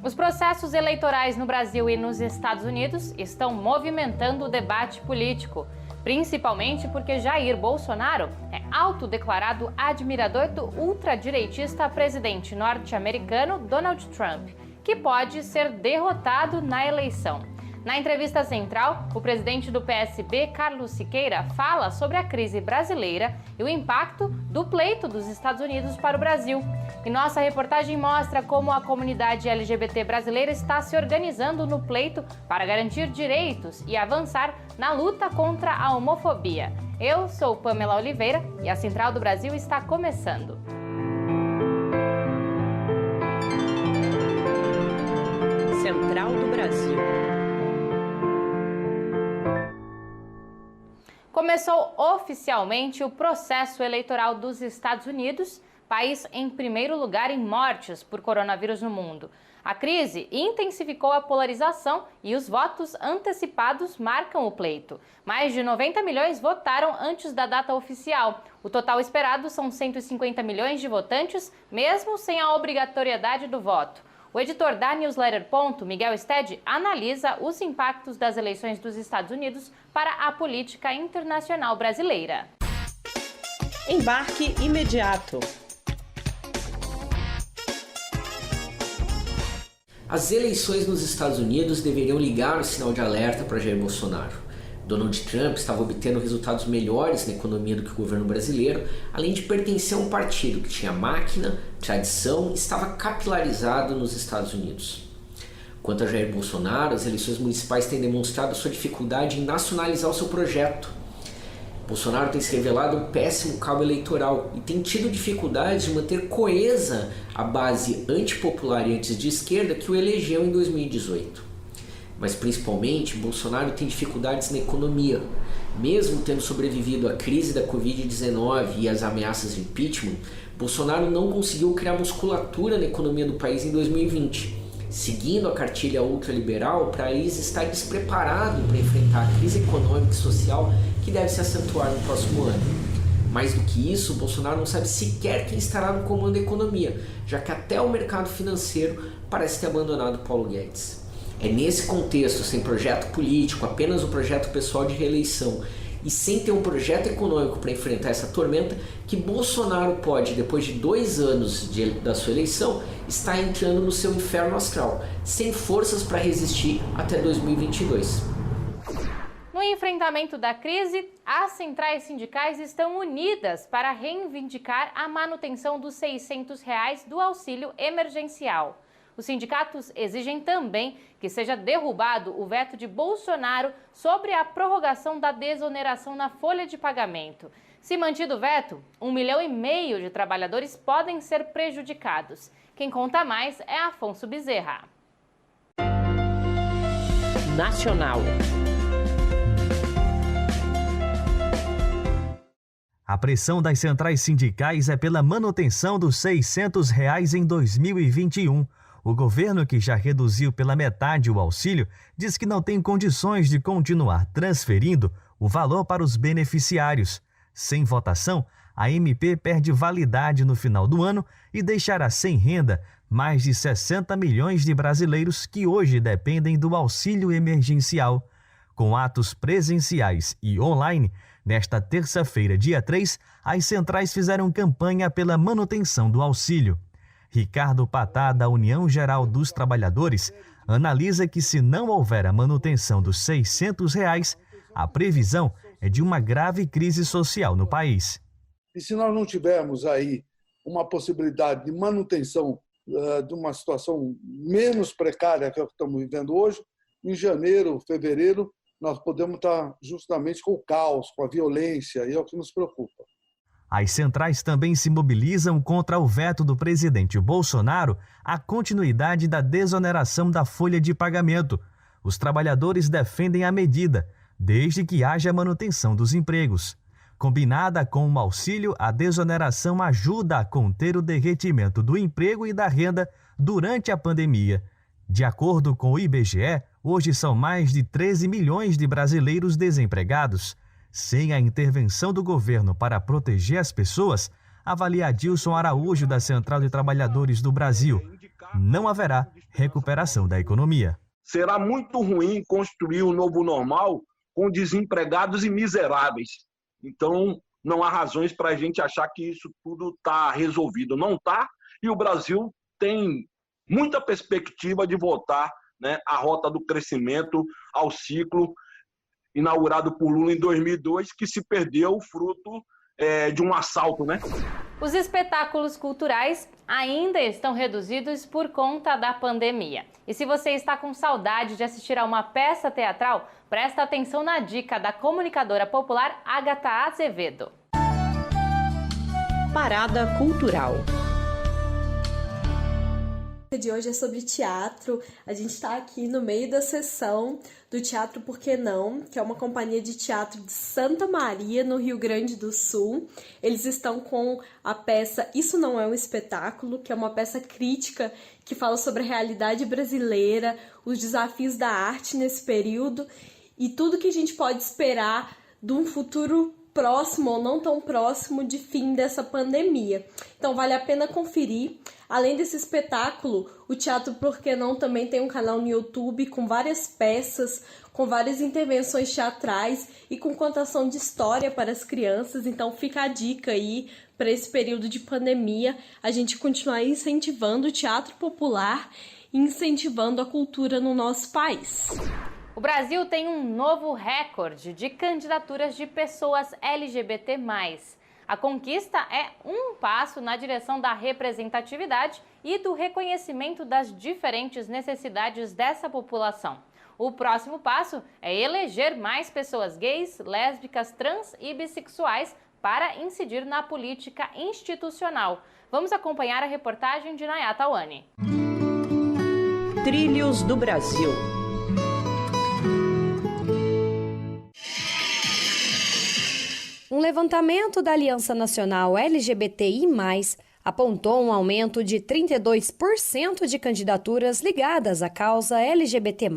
Os processos eleitorais no Brasil e nos Estados Unidos estão movimentando o debate político, principalmente porque Jair Bolsonaro é autodeclarado admirador do ultradireitista presidente norte-americano Donald Trump, que pode ser derrotado na eleição. Na entrevista central, o presidente do PSB, Carlos Siqueira, fala sobre a crise brasileira e o impacto do pleito dos Estados Unidos para o Brasil. E nossa reportagem mostra como a comunidade LGBT brasileira está se organizando no pleito para garantir direitos e avançar na luta contra a homofobia. Eu sou Pamela Oliveira e a Central do Brasil está começando. Central do Brasil. Começou oficialmente o processo eleitoral dos Estados Unidos, país em primeiro lugar em mortes por coronavírus no mundo. A crise intensificou a polarização e os votos antecipados marcam o pleito. Mais de 90 milhões votaram antes da data oficial. O total esperado são 150 milhões de votantes, mesmo sem a obrigatoriedade do voto. O editor da Newsletter Ponto, Miguel Stede, analisa os impactos das eleições dos Estados Unidos para a política internacional brasileira. Embarque imediato. As eleições nos Estados Unidos deveriam ligar o sinal de alerta para Jair Bolsonaro. Donald Trump estava obtendo resultados melhores na economia do que o governo brasileiro, além de pertencer a um partido que tinha máquina, tradição e estava capilarizado nos Estados Unidos. Quanto a Jair Bolsonaro, as eleições municipais têm demonstrado sua dificuldade em nacionalizar o seu projeto. Bolsonaro tem se revelado um péssimo cabo eleitoral e tem tido dificuldade de manter coesa a base antipopular e antes de esquerda que o elegeu em 2018. Mas principalmente, Bolsonaro tem dificuldades na economia. Mesmo tendo sobrevivido à crise da Covid-19 e às ameaças de impeachment, Bolsonaro não conseguiu criar musculatura na economia do país em 2020. Seguindo a cartilha ultraliberal, o país está despreparado para enfrentar a crise econômica e social que deve se acentuar no próximo ano. Mais do que isso, Bolsonaro não sabe sequer quem estará no comando da economia, já que até o mercado financeiro parece ter abandonado Paulo Guedes. É nesse contexto, sem projeto político, apenas um projeto pessoal de reeleição e sem ter um projeto econômico para enfrentar essa tormenta, que Bolsonaro pode, depois de 2 anos da sua eleição, estar entrando no seu inferno astral, sem forças para resistir até 2022. No enfrentamento da crise, as centrais sindicais estão unidas para reivindicar a manutenção dos R$ 600 do auxílio emergencial. Os sindicatos exigem também que seja derrubado o veto de Bolsonaro sobre a prorrogação da desoneração na folha de pagamento. Se mantido o veto, 1,5 milhão de trabalhadores podem ser prejudicados. Quem conta mais é Afonso Bezerra. Nacional. A pressão das centrais sindicais é pela manutenção dos R$ 600 em 2021. O governo, que já reduziu pela metade o auxílio, diz que não tem condições de continuar transferindo o valor para os beneficiários. Sem votação, a MP perde validade no final do ano e deixará sem renda mais de 60 milhões de brasileiros que hoje dependem do auxílio emergencial. Com atos presenciais e online, nesta terça-feira, dia 3, as centrais fizeram campanha pela manutenção do auxílio. Ricardo Patá, da União Geral dos Trabalhadores, analisa que se não houver a manutenção dos R$ 600, a previsão é de uma grave crise social no país. E se nós não tivermos aí uma possibilidade de manutenção de uma situação menos precária que a que estamos vivendo hoje, em janeiro, fevereiro, nós podemos estar justamente com o caos, com a violência, e é o que nos preocupa. As centrais também se mobilizam contra o veto do presidente Bolsonaro à continuidade da desoneração da folha de pagamento. Os trabalhadores defendem a medida, desde que haja manutenção dos empregos. Combinada com o auxílio, a desoneração ajuda a conter o derretimento do emprego e da renda durante a pandemia. De acordo com o IBGE, hoje são mais de 13 milhões de brasileiros desempregados. Sem a intervenção do governo para proteger as pessoas, avalia Adilson Araújo, da Central de Trabalhadores do Brasil. Não haverá recuperação da economia. Será muito ruim construir um novo normal com desempregados e miseráveis. Então, não há razões para a gente achar que isso tudo está resolvido. Não está, e o Brasil tem muita perspectiva de voltar, né, à rota do crescimento, ao ciclo inaugurado por Lula em 2002, que se perdeu fruto de um assalto, né? Os espetáculos culturais ainda estão reduzidos por conta da pandemia. E se você está com saudade de assistir a uma peça teatral, presta atenção na dica da comunicadora popular Agatha Azevedo. Parada Cultural. De hoje é sobre teatro. A gente está aqui no meio da sessão do Teatro Por Que Não, que é uma companhia de teatro de Santa Maria, no Rio Grande do Sul. Eles estão com a peça Isso Não É um Espetáculo, que é uma peça crítica que fala sobre a realidade brasileira, os desafios da arte nesse período e tudo que a gente pode esperar de um futuro próximo ou não tão próximo de fim dessa pandemia. Então vale a pena conferir. Além desse espetáculo, o Teatro Por Que Não também tem um canal no YouTube com várias peças, com várias intervenções teatrais e com contação de história para as crianças. Então fica a dica aí para esse período de pandemia, a gente continuar incentivando o teatro popular e incentivando a cultura no nosso país. O Brasil tem um novo recorde de candidaturas de pessoas LGBT+. A conquista é um passo na direção da representatividade e do reconhecimento das diferentes necessidades dessa população. O próximo passo é eleger mais pessoas gays, lésbicas, trans e bissexuais para incidir na política institucional. Vamos acompanhar a reportagem de Nayata Wani. Trilhos do Brasil. Um levantamento da Aliança Nacional LGBTI+, apontou um aumento de 32% de candidaturas ligadas à causa LGBT+.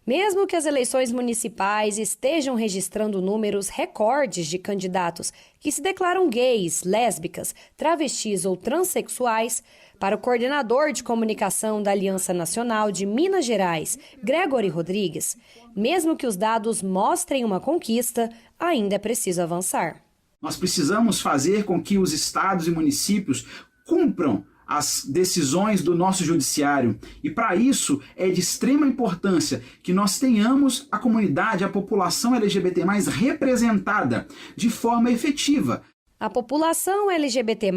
Mesmo que as eleições municipais estejam registrando números recordes de candidatos que se declaram gays, lésbicas, travestis ou transexuais, para o coordenador de comunicação da Aliança Nacional de Minas Gerais, Gregory Rodrigues, mesmo que os dados mostrem uma conquista, ainda é preciso avançar. Nós precisamos fazer com que os estados e municípios cumpram as decisões do nosso judiciário. E para isso é de extrema importância que nós tenhamos a comunidade, a população LGBT+, representada de forma efetiva. A população LGBT+,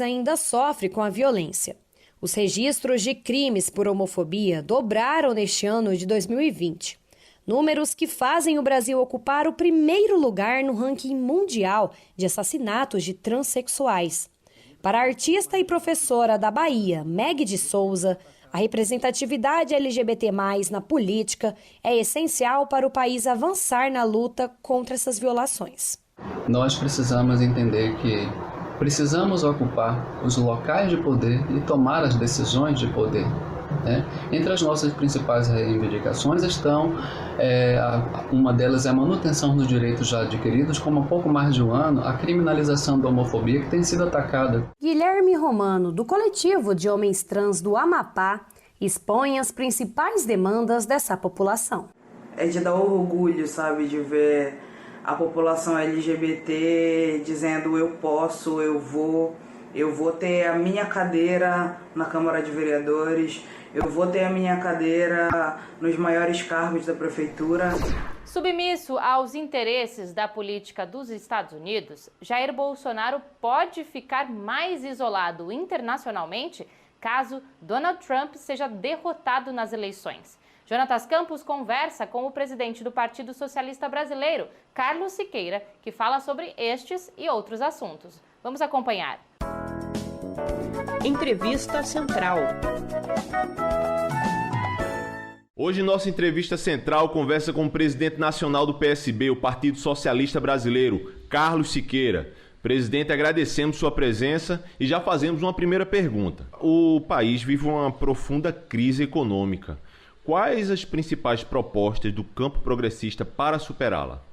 ainda sofre com a violência. Os registros de crimes por homofobia dobraram neste ano de 2020. Números que fazem o Brasil ocupar o primeiro lugar no ranking mundial de assassinatos de transexuais. Para a artista e professora da Bahia, Meg de Souza, a representatividade LGBT+, na política é essencial para o país avançar na luta contra essas violações. Nós precisamos entender que precisamos ocupar os locais de poder e tomar as decisões de poder. Entre as nossas principais reivindicações estão, uma delas é a manutenção dos direitos já adquiridos, como há pouco mais de um ano, a criminalização da homofobia que tem sido atacada. Guilherme Romano, do coletivo de homens trans do Amapá, expõe as principais demandas dessa população. É de dar orgulho, sabe, de ver a população LGBT dizendo eu posso, eu vou ter a minha cadeira na Câmara de Vereadores, eu vou ter a minha cadeira nos maiores cargos da prefeitura. Submisso aos interesses da política dos Estados Unidos, Jair Bolsonaro pode ficar mais isolado internacionalmente caso Donald Trump seja derrotado nas eleições. Jonatas Campos conversa com o presidente do Partido Socialista Brasileiro, Carlos Siqueira, que fala sobre estes e outros assuntos. Vamos acompanhar. Entrevista Central. Hoje, nossa entrevista central conversa com o presidente nacional do PSB, o Partido Socialista Brasileiro, Carlos Siqueira. Presidente, agradecemos sua presença e já fazemos uma primeira pergunta. O país vive uma profunda crise econômica. Quais as principais propostas do campo progressista para superá-la?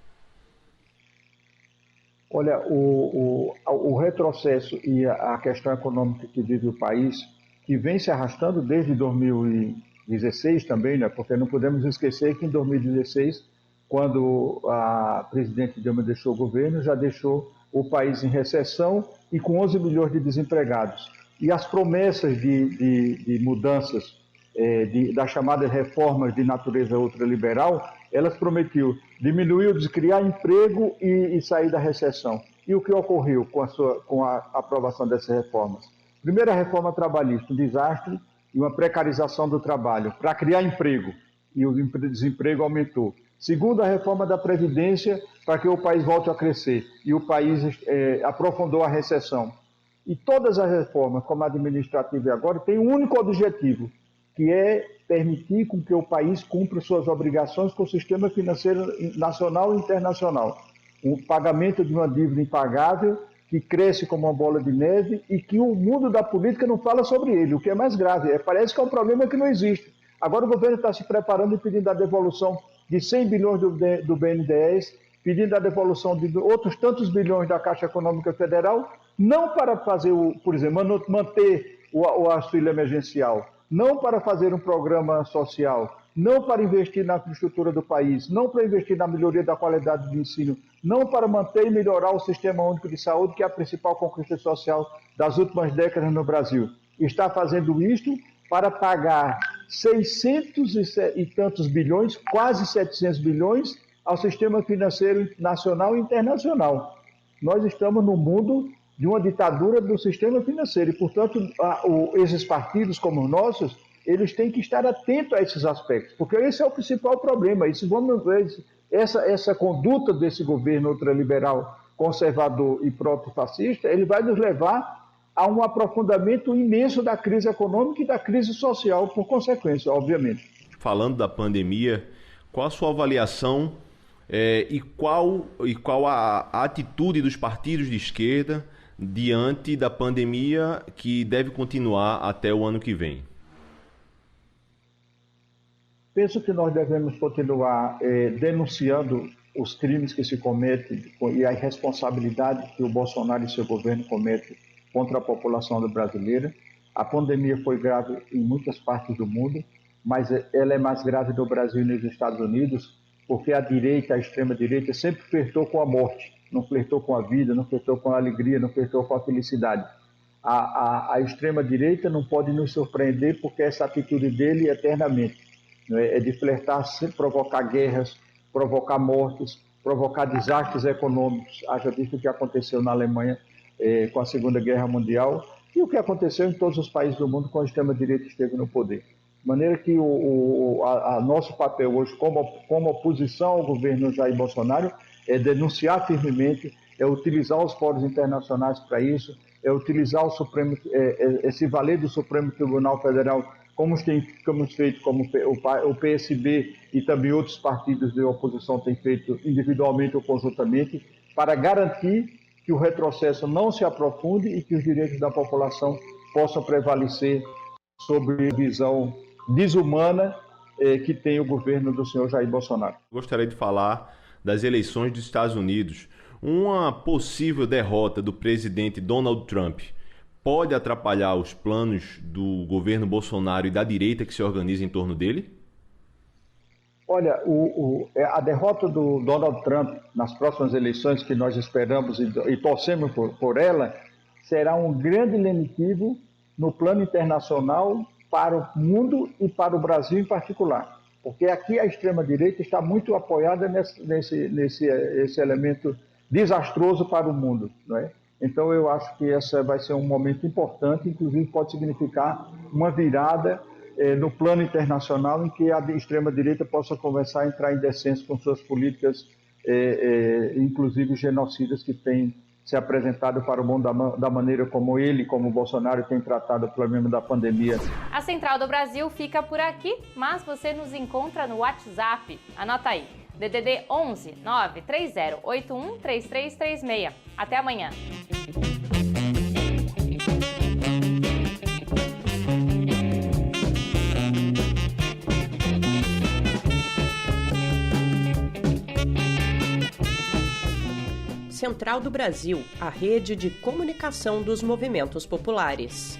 Olha, o retrocesso e a questão econômica que vive o país, que vem se arrastando desde 2016 também, né? Porque não podemos esquecer que em 2016, quando a presidente Dilma deixou o governo, já deixou o país em recessão e com 11 milhões de desempregados. E as promessas de mudanças, das chamadas reformas de natureza ultraliberal, elas prometiam diminuir, criar emprego e sair da recessão. E o que ocorreu com a aprovação dessas reformas? Primeira reforma trabalhista, um desastre e uma precarização do trabalho para criar emprego, e o desemprego aumentou. Segunda, a reforma da Previdência para que o país volte a crescer, e o país aprofundou a recessão. E todas as reformas, como a administrativa e agora, têm um único objetivo, que é permitir com que o país cumpra suas obrigações com o sistema financeiro nacional e internacional. O pagamento de uma dívida impagável que cresce como uma bola de neve e que o mundo da política não fala sobre ele, o que é mais grave. Parece que é um problema que não existe. Agora o governo está se preparando e pedindo a devolução de 100 bilhões do BNDES, pedindo a devolução de outros tantos bilhões da Caixa Econômica Federal, não para fazer, por exemplo, manter o auxílio emergencial, não para fazer um programa social, não para investir na infraestrutura do país, não para investir na melhoria da qualidade do ensino, não para manter e melhorar o Sistema Único de Saúde, que é a principal conquista social das últimas décadas no Brasil. Está fazendo isto para pagar 600 e tantos bilhões, quase 700 bilhões, ao sistema financeiro nacional e internacional. Nós estamos no mundo de uma ditadura do sistema financeiro e, portanto, esses partidos como os nossos, eles têm que estar atentos a esses aspectos, porque esse é o principal problema. E se vamos ver essa conduta desse governo ultraliberal, conservador e proto-fascista, ele vai nos levar a um aprofundamento imenso da crise econômica e da crise social, por consequência, obviamente. Falando da pandemia, qual a sua avaliação e qual a atitude dos partidos de esquerda diante da pandemia que deve continuar até o ano que vem? Penso que nós devemos continuar denunciando os crimes que se cometem e a irresponsabilidade que o Bolsonaro e seu governo cometem contra a população brasileira. A pandemia foi grave em muitas partes do mundo, mas ela é mais grave no Brasil e nos Estados Unidos, porque a direita, a extrema-direita, sempre flertou com a morte, não flertou com a vida, não flertou com a alegria, não flertou com a felicidade. A extrema-direita não pode nos surpreender, porque essa atitude dele é eternamente. É de flertar, provocar guerras, provocar mortes, provocar desastres econômicos. Haja visto o que aconteceu na Alemanha com a Segunda Guerra Mundial e o que aconteceu em todos os países do mundo quando a extrema-direita esteve no poder. De maneira que nosso papel hoje, como oposição ao governo Jair Bolsonaro, é denunciar firmemente, é utilizar os fóruns internacionais para isso, é utilizar o Supremo, se valer do Supremo Tribunal Federal, como temos feito, como o PSB e também outros partidos de oposição têm feito individualmente ou conjuntamente, para garantir que o retrocesso não se aprofunde e que os direitos da população possam prevalecer sobre a visão desumana que tem o governo do senhor Jair Bolsonaro. Gostaria de falar das eleições dos Estados Unidos. Uma possível derrota do presidente Donald Trump pode atrapalhar os planos do governo Bolsonaro e da direita que se organiza em torno dele? Olha, a derrota do Donald Trump nas próximas eleições, que nós esperamos e torcemos por ela, será um grande lenitivo no plano internacional para o mundo e para o Brasil em particular. Porque aqui a extrema-direita está muito apoiada nesse elemento desastroso para o mundo, não é? Então eu acho que esse vai ser um momento importante, inclusive pode significar uma virada no plano internacional em que a extrema-direita possa começar a entrar em descenso com suas políticas, inclusive genocidas, que têm se apresentado para o mundo da maneira como ele, como o Bolsonaro, tem tratado o problema da pandemia. A Central do Brasil fica por aqui, mas você nos encontra no WhatsApp. Anota aí, DDD 11 93081 3336. Até amanhã. Central do Brasil, a rede de comunicação dos movimentos populares.